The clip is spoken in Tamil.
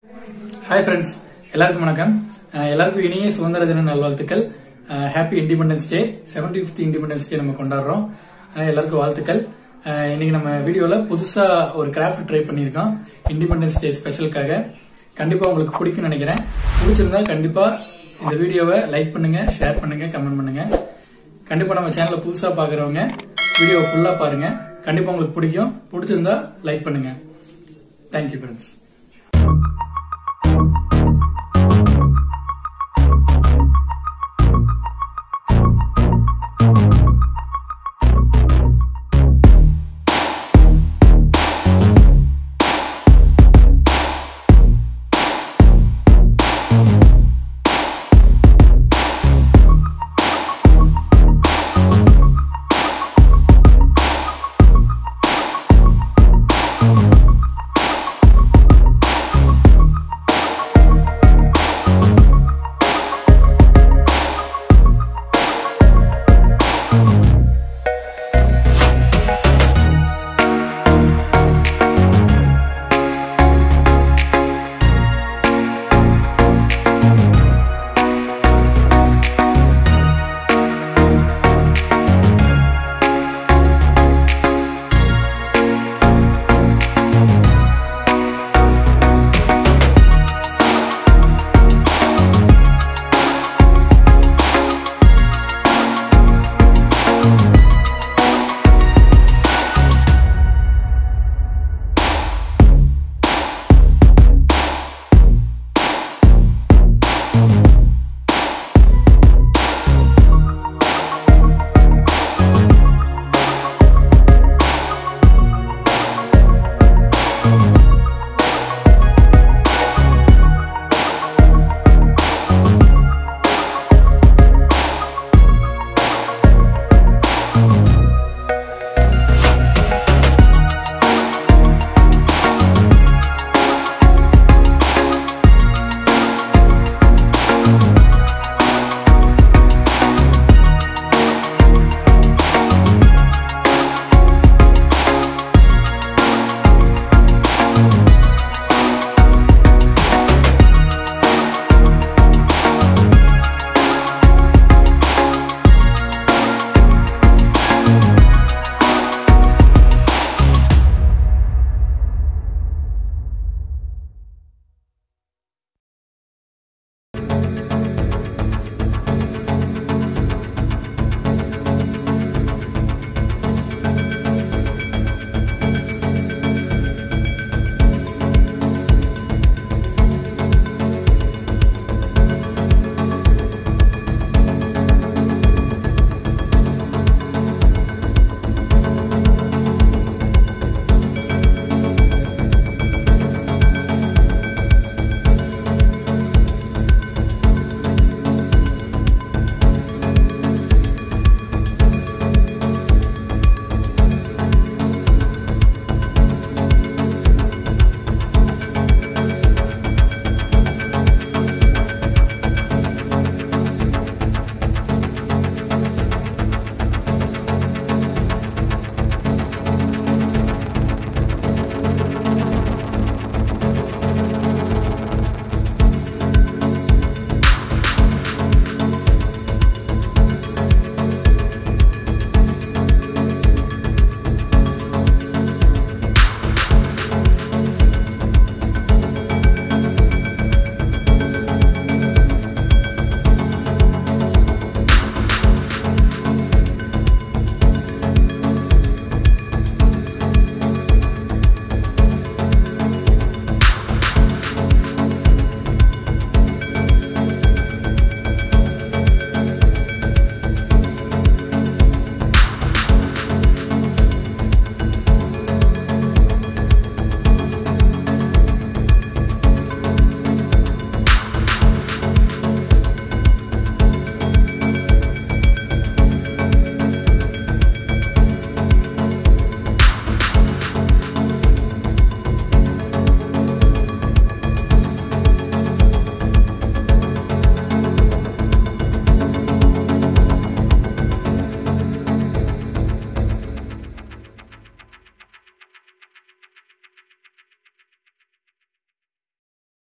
Hi friends, எல்லாருக்கும் வணக்கம். எல்லாருக்கும் இனிய சுதந்திர தின நல்வாழ்த்துக்கள். Happy independence day, 75th independence day நம்ம கொண்டாடுறோம். எல்லாருக்கும் வாழ்த்துக்கள். இன்னைக்கு நம்ம வீடியோல புதுசா ஒரு கிராஃப்ட் ட்ரை பண்ணியிருக்கோம் இண்டிபெண்டன்ஸ் டே ஸ்பெஷலுக்காக. கண்டிப்பா உங்களுக்கு பிடிக்கும்னு நினைக்கிறேன். பிடிச்சிருந்தா கண்டிப்பா இந்த வீடியோவை லைக் பண்ணுங்க, ஷேர் பண்ணுங்க, கமெண்ட் பண்ணுங்க. கண்டிப்பா நம்ம சேனலை புதுசா பாக்குறவங்க வீடியோ ஃபுல்லா பாருங்க. கண்டிப்பா உங்களுக்கு பிடிக்கும். பிடிச்சிருந்தா லைக் பண்ணுங்க. Thank you friends.